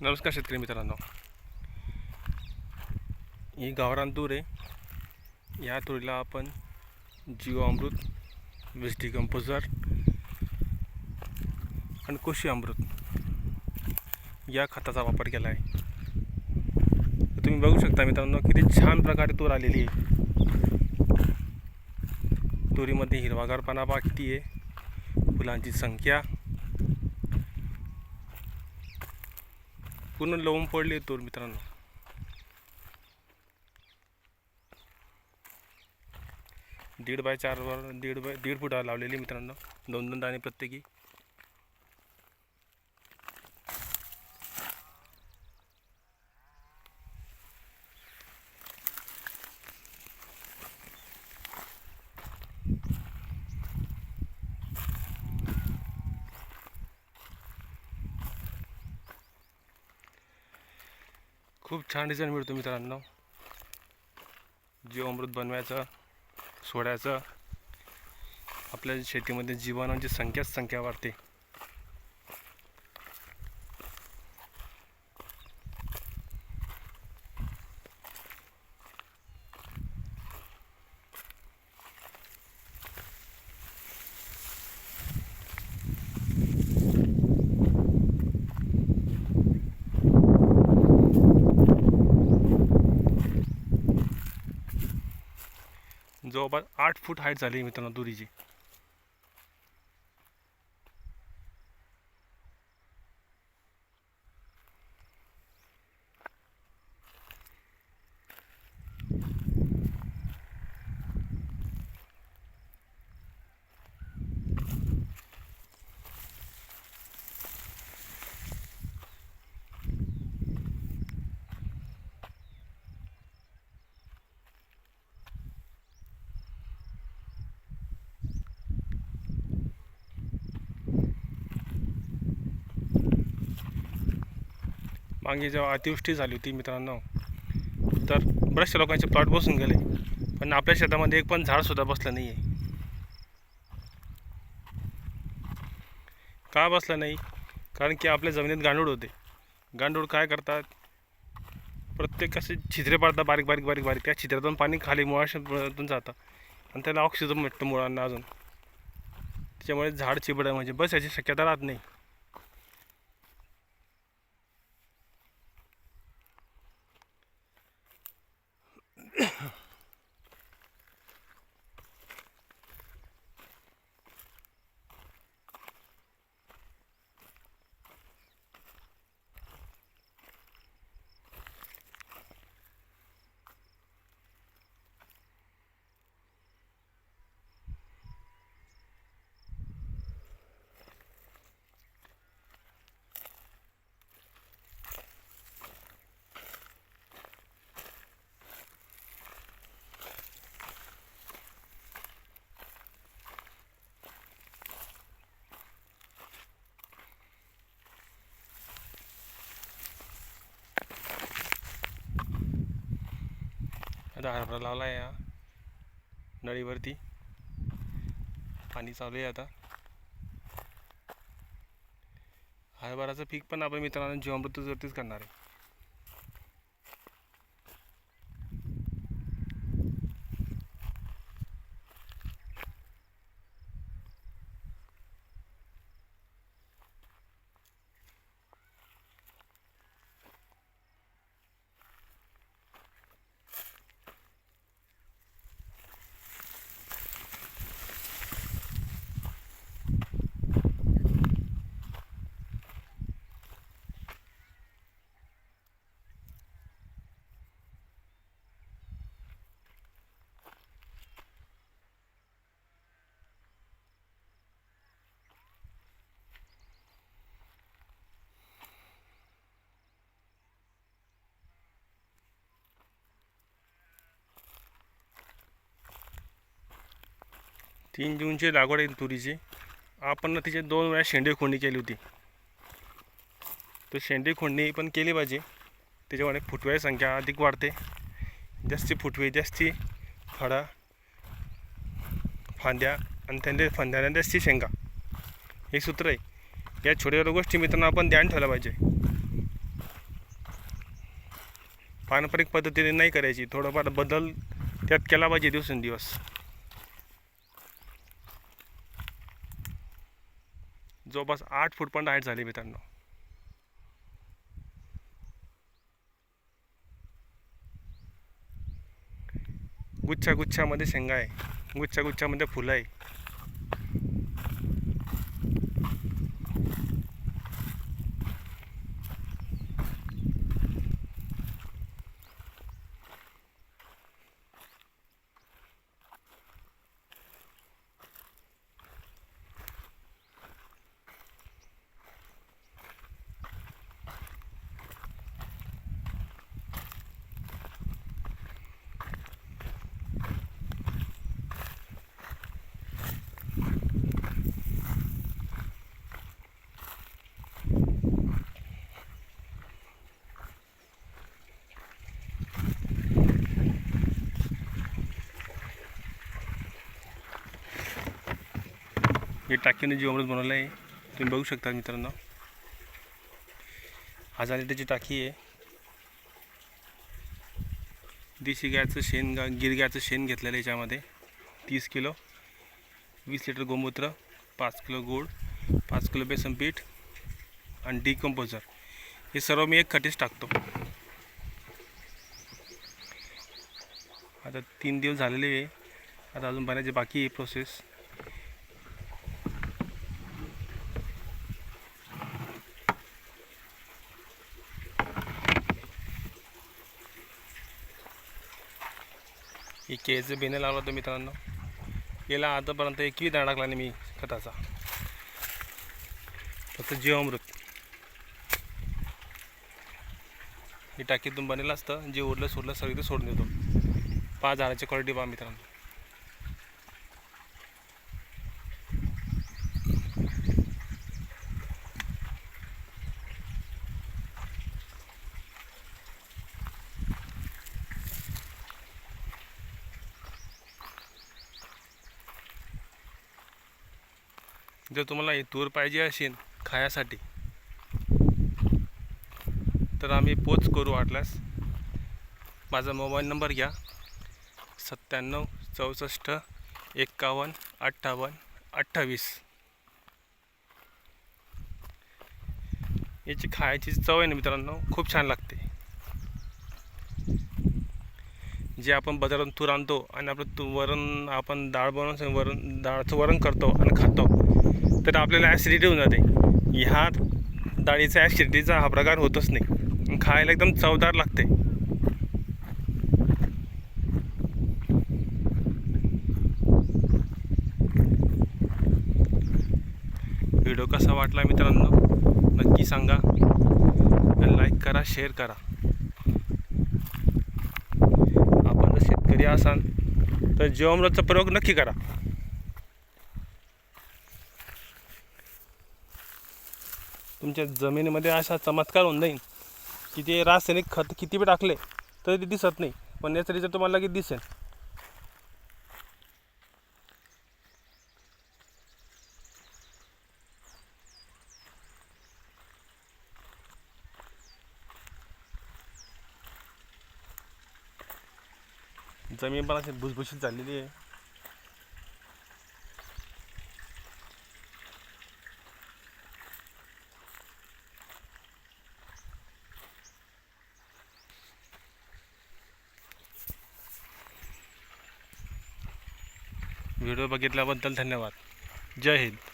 नमस्कार शेतकरी मित्रांनो, ही गावरान तूर आहे। या तुरीला आपण जीवामृत, वेस्ट डिकम्पोजर आणि कृषी अमृत या खताचा वापर केला आहे। तुम्ही बघू शकता मित्रांनो, किती छान प्रकारे तूर आलेली आहे। तुरीमध्ये हिरवागारपणा पहा किती आहे, फुलांची संख्या पूर्ण लवून पडली तूर मित्रांनो। दीड बाय 4 वर दीड फुट लावलेली मित्रांनो, 2-2 दाणे प्रत्येकी। खूप छान रिझल्ट मिळतो मित्रांनो। जीवामृत बनवायचं, सोडायचं, आपल्या शेतीमध्ये जीवाणूंची संख्या वाढते। जवळपास 8 फूट हाईट झाली मित्रांनो तुरीची। मागे जेव्हा अतिवृष्टी झाली होती मित्रांनो, तर बऱ्याचशा लोकांचे प्लॉट बसून गेले, पण आपल्या शेतामध्ये एक पण झाडसुद्धा बसलं नाही आहे। का बसलं नाही? कारण की आपल्या जमिनीत गांडूळ होते। गांडूळ काय करतात, प्रत्येक असे छिद्रे पाडतात बारीक बारीक बारीक बारीक। त्या छिद्रातून पाणी खाली मुळातून जातं आणि त्याला ऑक्सिजन भेटतं मुळांना अजून। त्याच्यामुळे झाड चिबडं म्हणजे बस याची शक्यता राहत नाही। आता हरभरा लावला आहे, या नळीवरती पाणी चालू आहे। आता हरभराचं पीक पण आपण मित्रांनो जीवामृतवरतीच करणार आहे। तीन जूनची लागवड आहे तुरीची। आपण तिचे 2 वेळा शेंडे खोडणी केली होती, तर शेंडे खोडणी पण केली पाहिजे। त्याच्यामुळे फुटव्याची संख्या अधिक वाढते। जास्ती फुटवे, जास्ती फळं, फांद्या आणि त्यांच्या फांद्याला जास्ती शेंगा, हे सूत्र आहे। या छोट्या छोट्या गोष्टी मित्रांनो आपण ध्यान ठेवलं पाहिजे। पारंपरिक पद्धतीने नाही करायची, थोडाफार बदल त्यात केला पाहिजे दिवसेंदिवस. जवळपास 8 फूट पण हाईट झाली मित्रांनो. गुच्छामध्ये शेंगा आहे, गुच्छामध्ये फुलं आहे. हे टाकीने जीवामृत बनवलं आहे, तुम्ही बघू शकता मित्रांनो. 1000 लिटरची टाकी आहे. देशी गायचं शेण, गिर गायचं शेण घेतलेलं आहे याच्यामध्ये. 30 किलो, 20 लिटर गोमूत्र, 5 किलो गूळ, 5 किलो बेसन पीठ आणि डिकम्पोजर. हे सर्व मी एक खटीच टाकतो. आता 3 दिवस झालेले आहे, आता अजून बनायची बाकी आहे प्रोसेस. हे केळीचं बेणं लावलं होतं मित्रांनो. याला आतापर्यंत 21 दाणा टाकला नाही मी खताचा, फक्त जीवामृत. हे टाकीतून बनेलं असतं, जे उरलं सोडलं सगळं ते सोडून देतो. 5 झाडाची क्वालिटी पहा मित्रांनो. जर तुम्हाला हे तूर पाहिजे असेल खायासाठी तर आम्ही पोच करू वाटल्यास. माझा मोबाईल नंबर घ्या, 97 64 51 58 28. याची खायची चव आहे ना मित्रांनो, खूप छान लागते. जे आपण बाजारातून तूर आणतो आणि आपलं वरण, आपण डाळ बनवून डाळचं वरण करतो आणि खातो, तर आपल्याला ॲसिडिटी होऊन जाते. ह्या डाळीचा ॲसिडिटीचा हा प्रकार होतच नाही, खायला एकदम चवदार लागते. व्हिडिओ कसा वाटला मित्रांनो नक्की सांगा, लाईक करा, शेअर करा. आपण जर शेतकरी असाल तर जीवामृतचा प्रयोग नक्की करा. तुमच्या जमिनीमध्ये असा चमत्कार होऊन जाईल की ते रासायनिक खत किती बी टाकले तरी ते दिसत नाही, पण याचा रिझल्ट तुम्हाला लगेच दिसेल. जमीन पण अशी भुसभुशीत झालेली आहे. व्हिडिओ बघितल्याबद्दल धन्यवाद. जय हिंद.